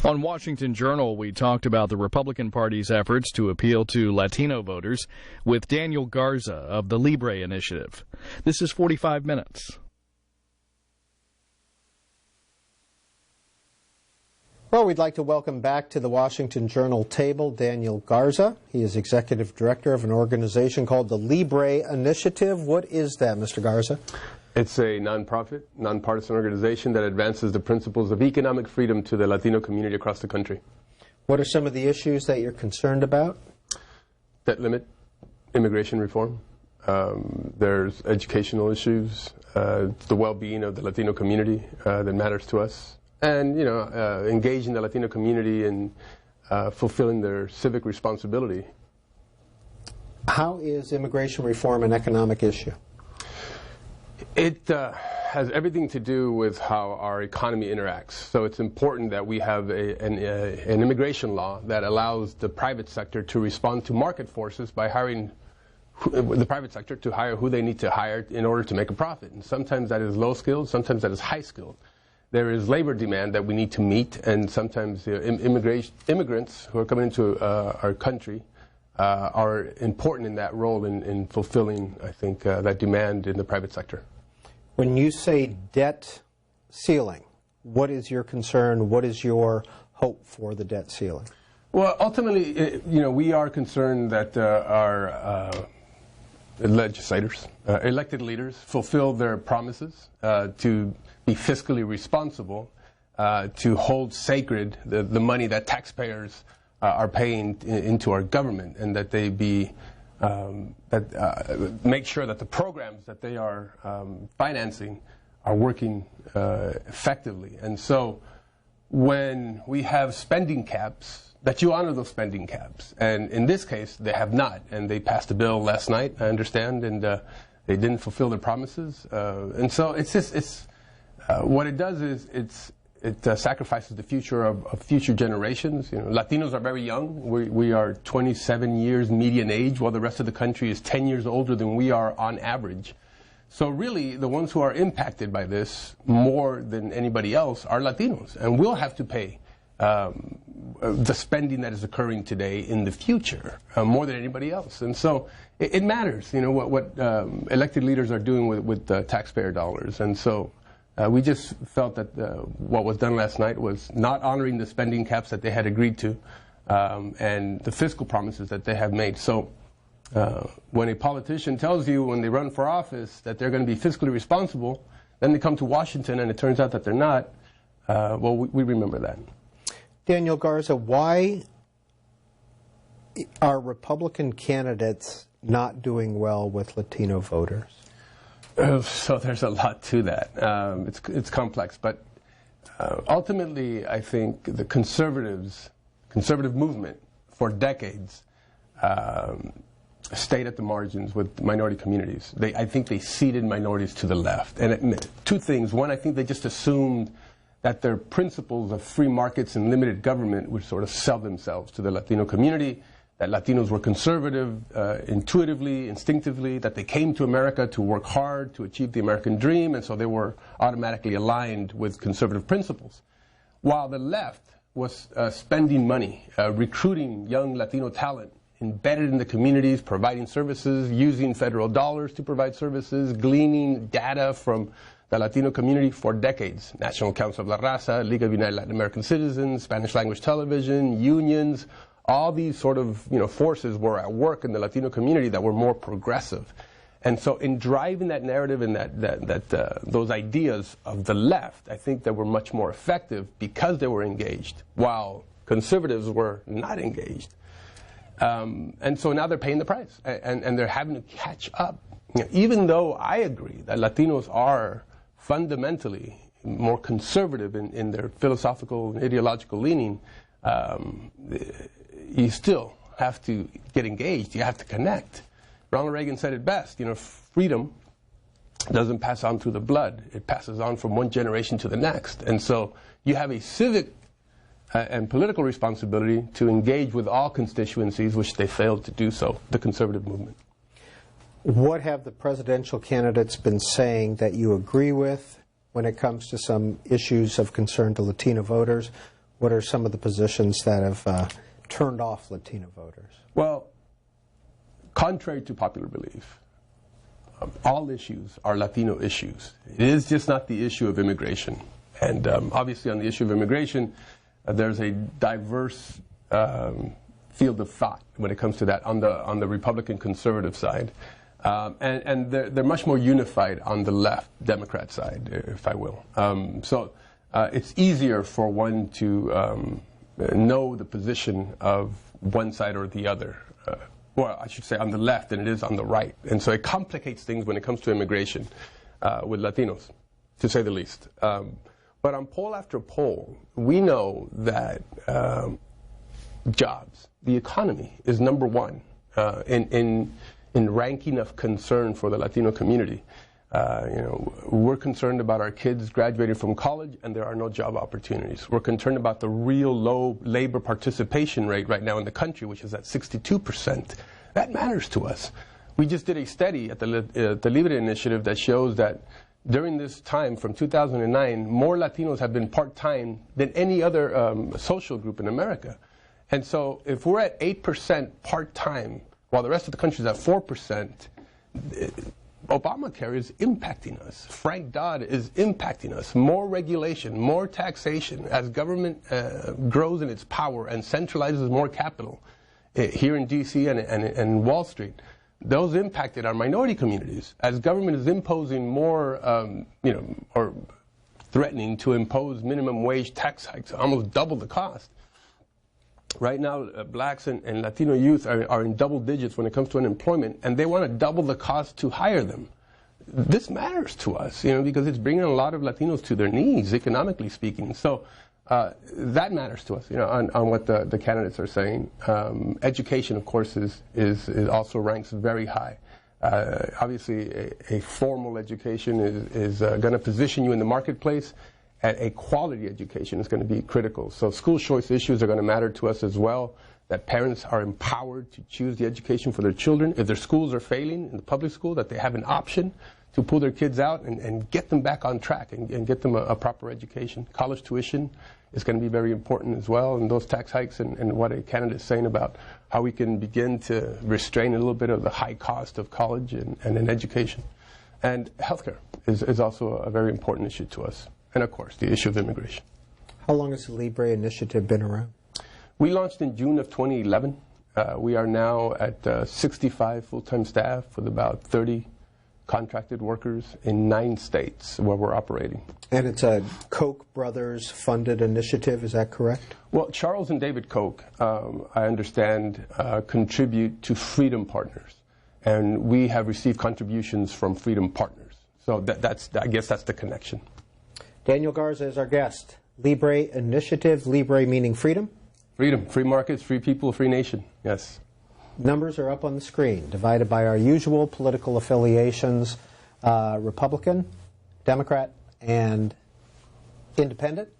On Washington Journal, we talked about the Republican Party's efforts to appeal to Latino voters with Daniel Garza of the Libre initiative. This is 45 Minutes. Well, we'd like to welcome back to the Washington Journal table Daniel Garza. He is executive director of an organization called the Libre Initiative. What is that, Mr. Garza? It's a nonprofit, nonpartisan organization that advances the principles of economic freedom to the Latino community across the country. What are some of the issues that you're concerned about? Debt limit, immigration reform. There's educational issues, the well-being of the Latino community that matters to us. And, engaging the Latino community in fulfilling their civic responsibility. How is immigration reform an economic issue? It has everything to do with how our economy interacts. So it's important that we have an immigration law that allows the private sector to respond to market forces by hiring the private sector to hire who they need to hire in order to make a profit. And sometimes that is low skilled, sometimes that is high skilled. There is labor demand that we need to meet, and sometimes immigrants who are coming into our country are important in that role in fulfilling, I think, that demand in the private sector. When you say debt ceiling, what is your concern? What is your hope for the debt ceiling? Well, ultimately, we are concerned that our legislators, elected leaders, fulfill their promises to be fiscally responsible, to hold sacred the money that taxpayers are paying into our government, and that they be make sure that the programs that they are financing are working effectively. And so when we have spending caps, that you honor those spending caps. And in this case, they have not. And they passed a bill last night, I understand, and they didn't fulfill their promises. And so it's what it does is it sacrifices the future of future generations. Latinos are very young. We are 27 years median age, while the rest of the country is 10 years older than we are on average. So really, the ones who are impacted by this more than anybody else are Latinos, and we'll have to pay the spending that is occurring today in the future more than anybody else. And so it matters, what elected leaders are doing with taxpayer dollars. And so we just felt that what was done last night was not honoring the spending caps that they had agreed to and the fiscal promises that they have made. So when a politician tells you when they run for office that they're going to be fiscally responsible, then they come to Washington and it turns out that they're not, well, we remember that. Daniel Garza, why are Republican candidates not doing well with Latino voters? So there's a lot to that. It's complex, but ultimately, I think the conservative movement for decades stayed at the margins with minority communities. I think they ceded minorities to the left. And two things. One, I think they just assumed that their principles of free markets and limited government would sort of sell themselves to the Latino community, that Latinos were conservative intuitively, instinctively, that they came to America to work hard to achieve the American dream, and so they were automatically aligned with conservative principles. While the left was spending money, recruiting young Latino talent, embedded in the communities, providing services, using federal dollars to provide services, gleaning data from the Latino community for decades. National Council of La Raza, Liga of United Latin American Citizens, Spanish language television, unions, all these sort of forces were at work in the Latino community that were more progressive. And so in driving that narrative and those ideas of the left, I think they were much more effective because they were engaged, while conservatives were not engaged. And so now they're paying the price, and they're having to catch up. Even though I agree that Latinos are fundamentally more conservative in their philosophical and ideological leaning, you still have to get engaged. You have to connect. Ronald Reagan said it best, freedom doesn't pass on through the blood. It passes on from one generation to the next. And so you have a civic and political responsibility to engage with all constituencies, which they failed to do so, the conservative movement. What have the presidential candidates been saying that you agree with when it comes to some issues of concern to Latino voters? What are some of the positions that have turned off Latino voters? Well, contrary to popular belief, all issues are Latino issues. It is just not the issue of immigration. And obviously on the issue of immigration, there's a diverse field of thought when it comes to that on the Republican conservative side. And they're much more unified on the left Democrat side, if I will. So it's easier for one to know the position of one side or the other. Well, I should say on the left than it is on the right. And so it complicates things when it comes to immigration with Latinos, to say the least. But on poll after poll, we know that jobs, the economy, is number one in ranking of concern for the Latino community. We're concerned about our kids graduating from college and there are no job opportunities. We're concerned about the real low labor participation rate right now in the country, which is at 62%. That matters to us. We just did a study at the Libre initiative that shows that during this time, from 2009, more Latinos have been part-time than any other social group in America. And so if we're at 8% part-time, while the rest of the country is at 4%, Obamacare is impacting us. Frank Dodd is impacting us. More regulation, more taxation. As government grows in its power and centralizes more capital here in D.C. and Wall Street, those impacted our minority communities. As government is imposing more, or threatening to impose minimum wage tax hikes, almost double the cost. Right now, blacks and Latino youth are in double digits when it comes to unemployment, and they want to double the cost to hire them. This matters to us, because it's bringing a lot of Latinos to their knees, economically speaking. So that matters to us, on what the candidates are saying. Education, of course, is also ranks very high. Obviously, a formal education is going to position you in the marketplace. And a quality education is going to be critical. So school choice issues are going to matter to us as well, that parents are empowered to choose the education for their children. If their schools are failing in the public school, that they have an option to pull their kids out and get them back on track and get them a proper education. College tuition is going to be very important as well, and those tax hikes and what a candidate is saying about how we can begin to restrain a little bit of the high cost of college and an education. And healthcare is also a very important issue to us. And, of course, the issue of immigration. How long has the Libre initiative been around? We launched in June of 2011. We are now at 65 full-time staff with about 30 contracted workers in 9 states where we're operating. And it's a Koch brothers funded initiative, is that correct? Well, Charles and David Koch, I understand, contribute to Freedom Partners. And we have received contributions from Freedom Partners. So I guess that's the connection. Daniel Garza is our guest. Libre initiative, Libre meaning freedom? Freedom, free markets, free people, free nation, yes. Numbers are up on the screen, divided by our usual political affiliations, Republican, Democrat, and Independent.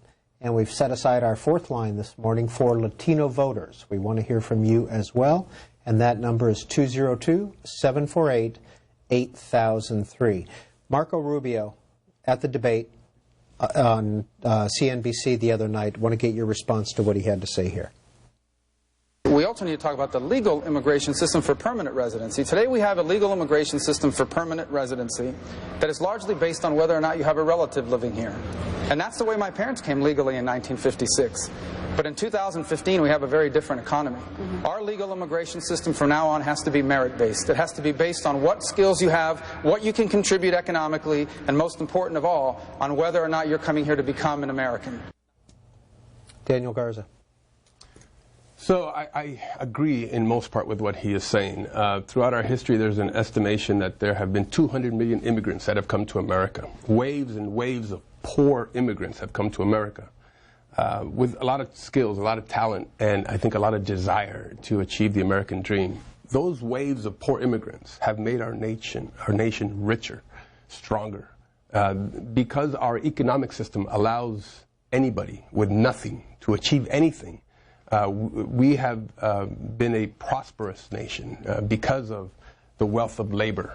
And we've set aside our 4th line this morning for Latino voters. We want to hear from you as well, and that number is 202-748-8003. Marco Rubio, at the debate, on CNBC the other night. Want to get your response to what he had to say here. We also need to talk about the legal immigration system for permanent residency. Today we have a legal immigration system for permanent residency that is largely based on whether or not you have a relative living here. And that's the way my parents came legally in 1956. But in 2015 we have a very different economy. Our legal immigration system from now on has to be merit-based. It has to be based on what skills you have, what you can contribute economically, and most important of all, on whether or not you're coming here to become an American. Daniel Garza. So I agree in most part with what he is saying. Throughout our history, there's an estimation that there have been 200 million immigrants that have come to America. Waves and waves of poor immigrants have come to America with a lot of skills, a lot of talent, and I think a lot of desire to achieve the American dream. Those waves of poor immigrants have made our nation richer, stronger, because our economic system allows anybody with nothing to achieve anything. We have been a prosperous nation because of the wealth of labor,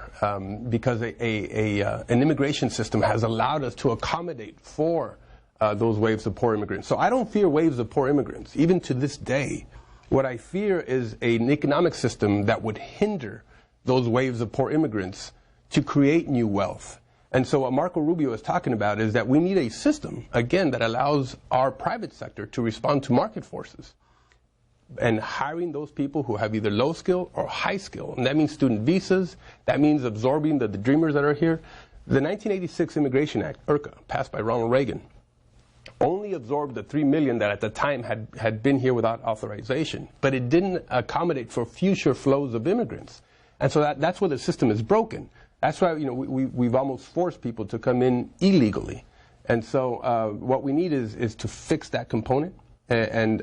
because an immigration system has allowed us to accommodate for those waves of poor immigrants. So I don't fear waves of poor immigrants, even to this day. What I fear is an economic system that would hinder those waves of poor immigrants to create new wealth. And so what Marco Rubio is talking about is that we need a system, again, that allows our private sector to respond to market forces. And hiring those people who have either low skill or high skill. And that means student visas. That means absorbing the dreamers that are here. The 1986 Immigration Act, IRCA, passed by Ronald Reagan, only absorbed the 3 million that at the time had been here without authorization. But it didn't accommodate for future flows of immigrants. And so that's where the system is broken. That's why we've almost forced people to come in illegally. And so what we need is to fix that component and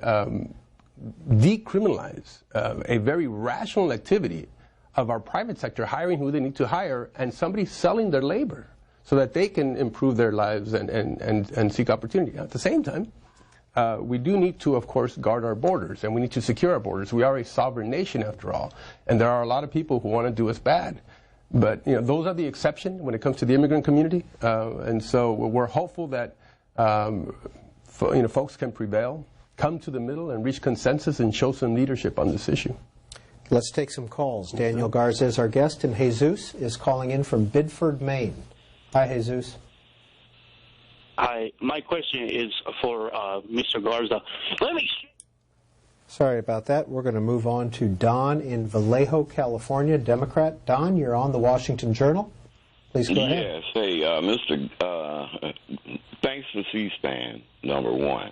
decriminalize a very rational activity of our private sector hiring who they need to hire and somebody selling their labor so that they can improve their lives and seek opportunity. At the same time, we do need to, of course, guard our borders, and we need to secure our borders. We are a sovereign nation, after all, and there are a lot of people who want to do us bad. But those are the exception when it comes to the immigrant community, and so we're hopeful that folks can prevail, come to the middle, and reach consensus and show some leadership on this issue. Let's take some calls. Daniel Garza is our guest, and Jesus is calling in from Bedford, Maine. Hi, Jesus. Hi. My question is for Mr. Garza. Sorry about that. We're going to move on to Don in Vallejo, California, Democrat. Don, you're on the Washington Journal. Please go ahead. Yes. Hey, Mr. Thanks for C-SPAN, number one.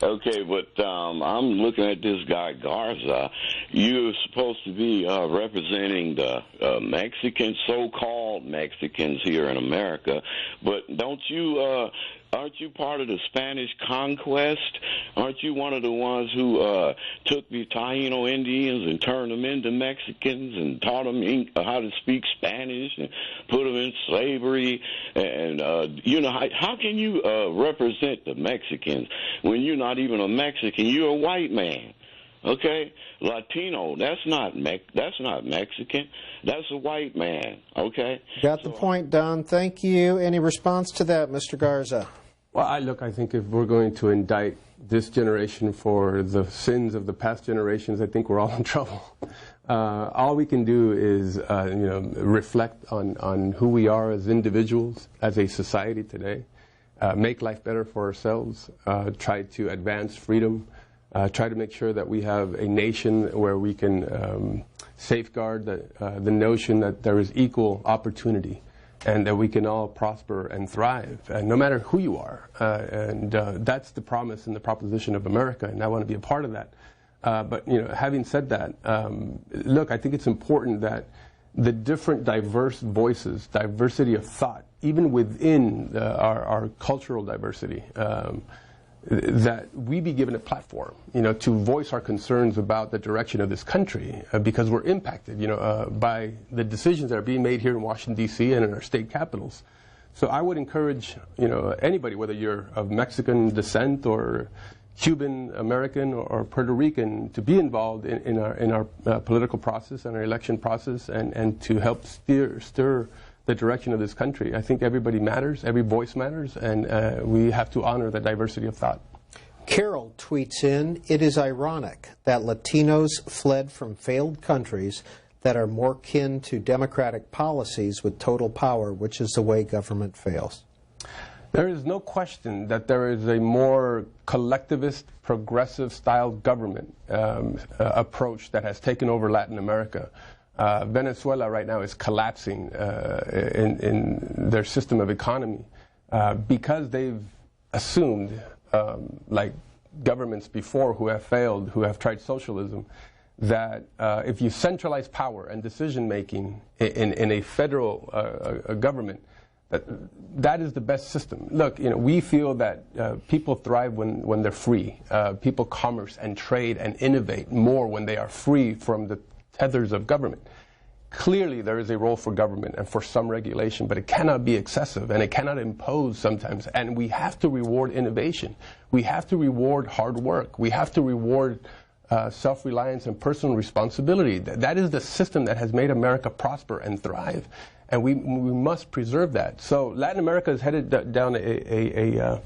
Okay, but I'm looking at this guy, Garza. You're supposed to be representing the Mexicans, so-called Mexicans here in America, but aren't you part of the Spanish conquest? Aren't you one of the ones who took the Taino Indians and turned them into Mexicans and taught them how to speak Spanish and put them in slavery? And, how can you represent the Mexicans when you're not even a Mexican? You're a white man. Okay, Latino. That's not Mexican. That's a white man. Okay. Got the point, Don. Thank you. Any response to that, Mr. Garza? Well, I think if we're going to indict this generation for the sins of the past generations, I think we're all in trouble. All we can do is, reflect on who we are as individuals, as a society today, make life better for ourselves, try to advance freedom. Try to make sure that we have a nation where we can safeguard the notion that there is equal opportunity and that we can all prosper and thrive, no matter who you are. And that's the promise and the proposition of America, and I want to be a part of that. But having said that, look, I think it's important that the different diverse voices, diversity of thought, even within our cultural diversity, that we be given a platform, to voice our concerns about the direction of this country, because we're impacted, by the decisions that are being made here in Washington, D.C. and in our state capitals. So I would encourage, anybody, whether you're of Mexican descent or Cuban American or Puerto Rican, to be involved in our political process and our election process, and to help stir the direction of this country. I think everybody matters, every voice matters, and we have to honor the diversity of thought. Carol tweets in, "It is ironic that Latinos fled from failed countries that are more kin to democratic policies with total power, which is the way government fails." There is no question that there is a more collectivist, progressive-style government approach that has taken over Latin America. Venezuela right now is collapsing in their system of economy because they've assumed, like governments before who have failed, who have tried socialism, that if you centralize power and decision-making in a federal government, that is the best system. Look, we feel that people thrive when they're free. People commerce and trade and innovate more when they are free from the tethers of government. Clearly, there is a role for government and for some regulation, but it cannot be excessive and it cannot impose sometimes. And we have to reward innovation. We have to reward hard work. We have to reward self-reliance and personal responsibility. That is the system that has made America prosper and thrive. And we must preserve that. So Latin America is headed down the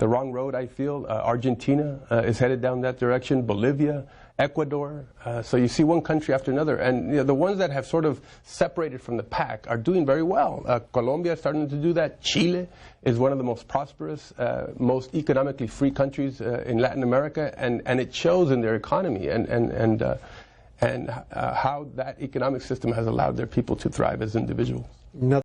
wrong road, I feel. Argentina is headed down that direction. Bolivia, Ecuador. So you see one country after another. And the ones that have sort of separated from the pack are doing very well. Colombia is starting to do that. Chile is one of the most prosperous, most economically free countries in Latin America. And it shows in their economy and how that economic system has allowed their people to thrive as individuals.